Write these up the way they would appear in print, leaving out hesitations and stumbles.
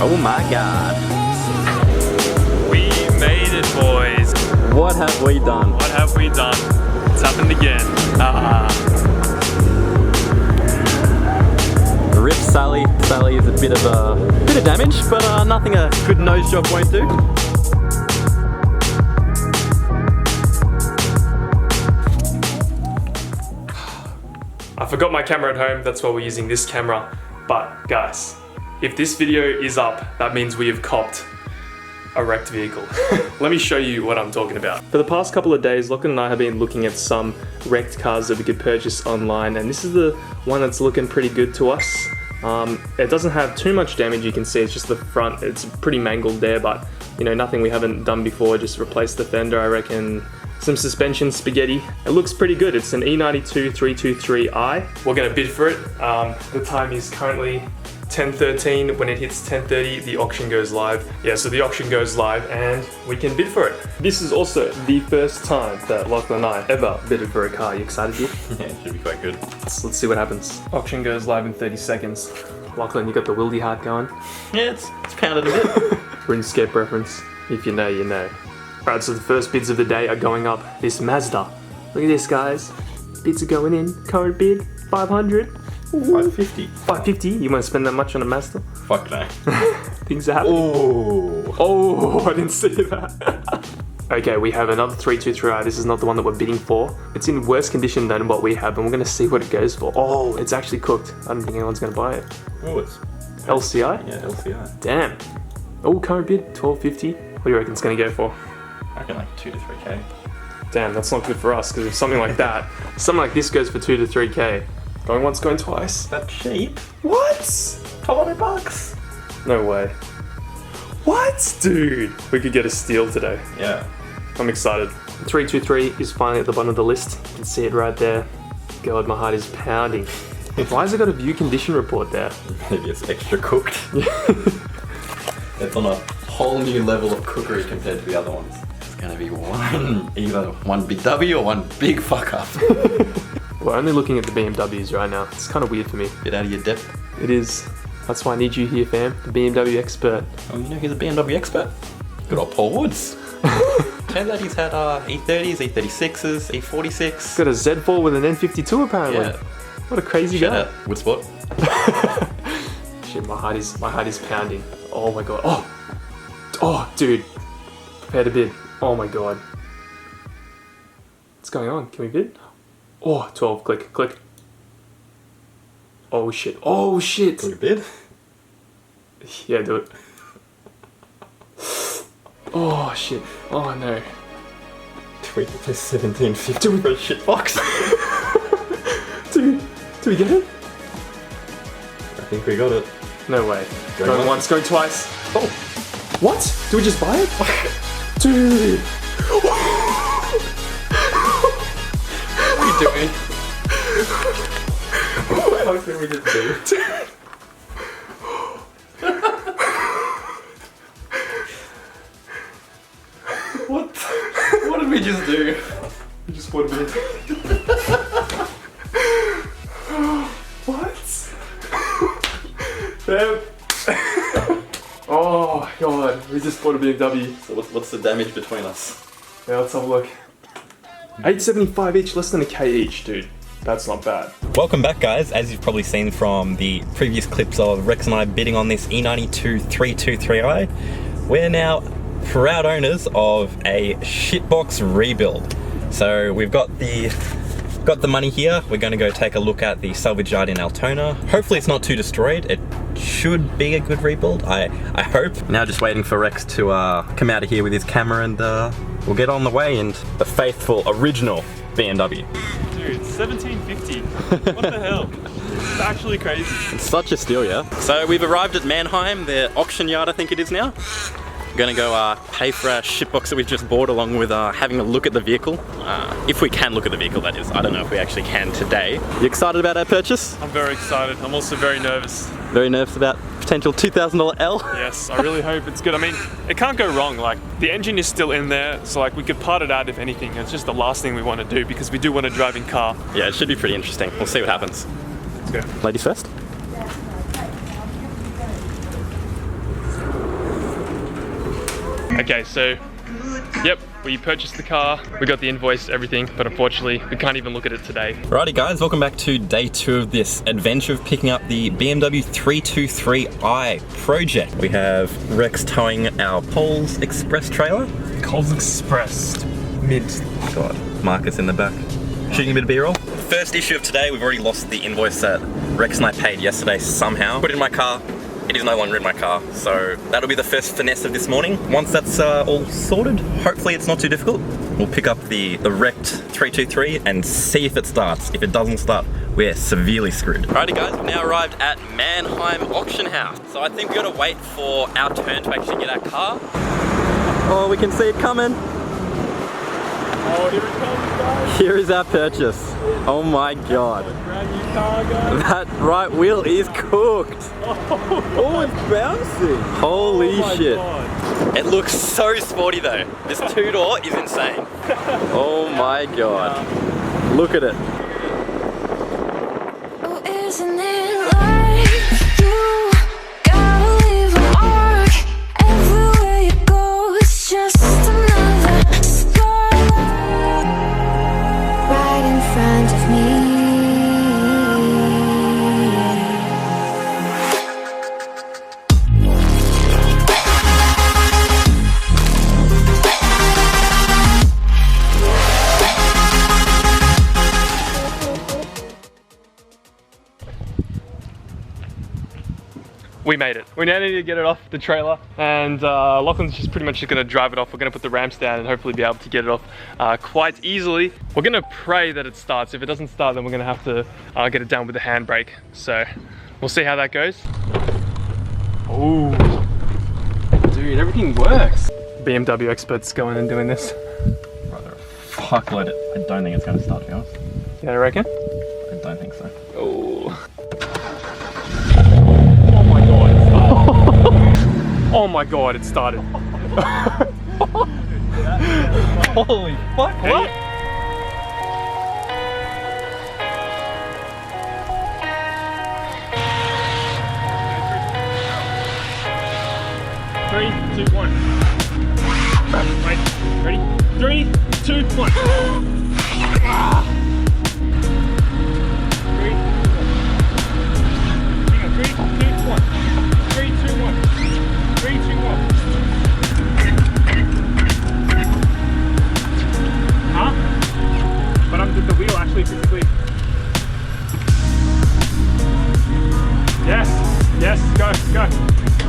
Oh my god. We made it, boys. What have we done? What have we done? It's happened again. Rip Sally. Sally is a bit of damage, but nothing a good nose job won't do. I forgot my camera at home, that's why we're using this camera. But guys, if this video is up, that means we have copped a wrecked vehicle. Let me show you what I'm talking about. For the past couple of days, Lachlan and I have been looking at some wrecked cars that we could purchase online, and this is the one that's looking pretty good to us. It doesn't have too much damage, you can see it's just the front, it's pretty mangled there, but you know, nothing we haven't done before, just replace the fender, I reckon. Some suspension spaghetti. It looks pretty good. It's an E92 323i. We're gonna bid for it. The time is currently 10:13. When it hits 10:30, the auction goes live. Yeah, so the auction goes live and we can bid for it. This is also the first time that Lachlan and I ever bidded for a car. You excited, dude? Yeah, it should be quite good. Let's see what happens. Auction goes live in 30 seconds. Lachlan, you got the wildy heart going? Yeah, it's pounded a bit. RuneScape reference. If you know, you know. Alright, so the first bids of the day are going up. This Mazda. Look at this, guys. Bids are going in. Current bid, 500. Ooh. 550. 550? You want to spend that much on a Mazda? Fuck no. Things are happening. Oh. Oh, I didn't see that. Okay, we have another 323i. This is not the one that we're bidding for. It's in worse condition than what we have, and we're going to see what it goes for. Oh, it's actually cooked. I don't think anyone's going to buy it. Oh, it's LCI? Yeah, LCI. Damn. Oh, current bid, 1250. What do you reckon it's going to go for? I reckon like 2 to 3k. Damn, that's not good for us, because if something like that, something like this goes for 2 to 3k. Going once, going twice. That's cheap. What? $1,200. No way. What? Dude, we could get a steal today. Yeah. I'm excited. 323 is finally at the bottom of the list. You can see it right there. God, my heart is pounding. Why has it got a view condition report there? Maybe it's extra cooked. It's on a whole new level of cookery compared to the other ones. It's gonna be either one big W or one big fuck up. We're only looking at the BMWs right now. It's kind of weird for me. Get out of your depth. It is. That's why I need you here, fam. The BMW expert. Oh, you know he's a BMW expert? Good old Paul Woods. Turns out he's had E30s, E36s, E46. Got a Z4 with an N52 apparently. Yeah. What a crazy Shout guy. out Woodsport. Shit, my heart is pounding. Oh my god. Oh, dude. Prepare to bid. Oh my god. What's going on? Can we bid? Oh, 12. Click, click. Oh shit. Oh shit. Can we bid? Yeah, do it. Oh shit. Oh no. Tweet it to 1750 for a shit box. Do we get it? I think we got it. No way. Going once, going twice. Oh. What? Do we just buy it? Dude. What are you doing? What else did we just do? What did we just do? We just bought a bid. What? Damn. Oh god, we just bought a BMW. So what's the damage between us? Yeah, let's have a look. 875 each, less than a K each, dude. That's not bad. Welcome back, guys. As you've probably seen from the previous clips of Rex and I bidding on this E92 323i, we're now proud owners of a shitbox rebuild. So we've got the money here. We're going to go take a look at the salvage yard in Altona. Hopefully it's not too destroyed. It should be a good rebuild, I hope. Now just waiting for Rex to come out of here with his camera, and we'll get on the way in the faithful original BMW. Dude, 1750. What the hell? It's actually crazy. It's such a steal, yeah? So we've arrived at Mannheim, the auction yard I think it is now. We're gonna go pay for our shitbox that we've just bought, along with having a look at the vehicle. If we can look at the vehicle, that is. I don't know if we actually can today. You excited about our purchase? I'm very excited. I'm also very nervous. Very nervous about potential $2,000 L? Yes, I really hope it's good. I mean, it can't go wrong. Like, the engine is still in there, so like we could part it out if anything. It's just the last thing we want to do because we do want a driving car. Yeah, it should be pretty interesting. We'll see what happens. Let's go. Ladies first? Okay, so, yep, we purchased the car, we got the invoice, everything, but unfortunately, we can't even look at it today. Alrighty guys, welcome back to day 2 of this adventure of picking up the BMW 323i project. We have Rex towing our Coles Express trailer. Coles Express, mint. God, Marcus in the back, shooting a bit of B-roll. First issue of today, we've already lost the invoice that Rex and I paid yesterday somehow. Put it in my car. It is no longer in my car, so that'll be the first finesse of this morning. Once that's all sorted, hopefully it's not too difficult, we'll pick up the wrecked 323 and see if it starts. If it doesn't start, we're severely screwed. Alrighty guys, we've now arrived at Mannheim Auction House. So I think we gotta wait for our turn to actually get our car. Oh, we can see it coming. Oh, here it comes, guys. Here is our purchase. Oh my god. Brand new car, guys. That right wheel is cooked. Oh, it's bouncing. Holy shit. God. It looks so sporty though. This 2-door is insane. Oh my god. Look at it. Oh, isn't it like you gotta leave a mark everywhere you go? It's just another spotlight right in front of me. We made it. We now need to get it off the trailer, and Lachlan's just pretty much just gonna drive it off. We're gonna put the ramps down and hopefully be able to get it off quite easily. We're gonna pray that it starts. If it doesn't start, then we're gonna have to get it done with the handbrake. So we'll see how that goes. Oh, dude, everything works. BMW experts going and doing this. Rather fuckload it. I don't think it's going to start, to be honest. Yeah, I reckon? I don't think so. Oh. Oh my god, it started. Oh my god, it started. Holy fuck, what? Three, two, one. Wait, ready? 3, 2, 1. Ah. 3, 2, 1. 3, 2, 1. 3, 2, 1. Huh? But did the wheel actually physically? Yes, yes, go, go.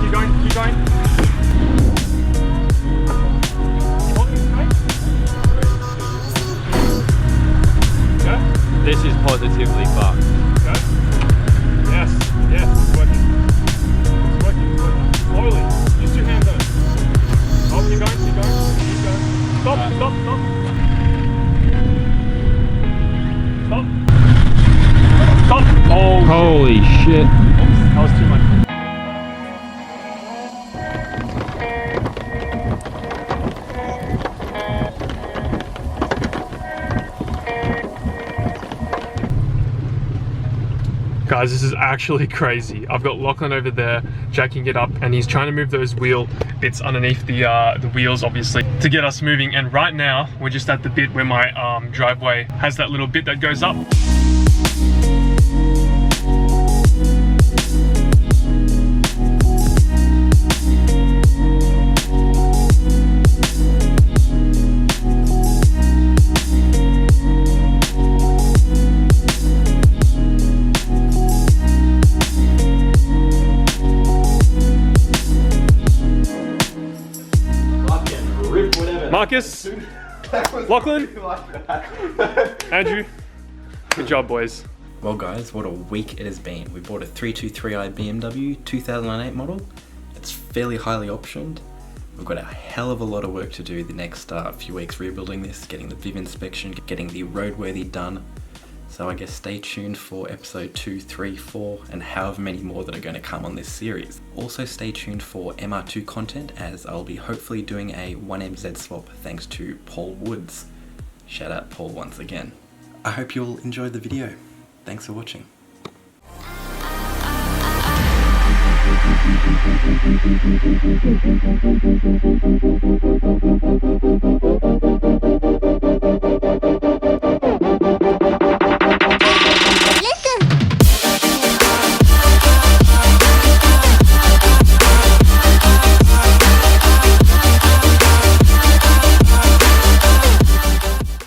Keep going, keep going. Keep holding it tight. Go. This is positively fucked. Go. Yes, yes, it's working. It's working, it's working. Slowly. Use your hand though. Oh, keep going, keep going, keep going. Stop, stop, stop. Stop. Stop. Oh, Holy shit. oops, that was too much. Guys, this is actually crazy. I've got Lachlan over there jacking it up, and he's trying to move those wheel bits underneath the wheels, obviously, to get us moving. And right now, we're just at the bit where my driveway has that little bit that goes up. Marcus, Lachlan, Andrew, good job, boys. Well guys, what a week it has been. We bought a 323i BMW 2008 model. It's fairly highly optioned. We've got a hell of a lot of work to do the next few weeks rebuilding this, getting the VIV inspection, getting the roadworthy done. So I guess stay tuned for episode 2, 3, 4, and however many more that are going to come on this series. Also stay tuned for MR2 content, as I'll be hopefully doing a 1MZ swap thanks to Paul Woods. Shout out Paul once again. I hope you'll enjoy the video. Thanks for watching.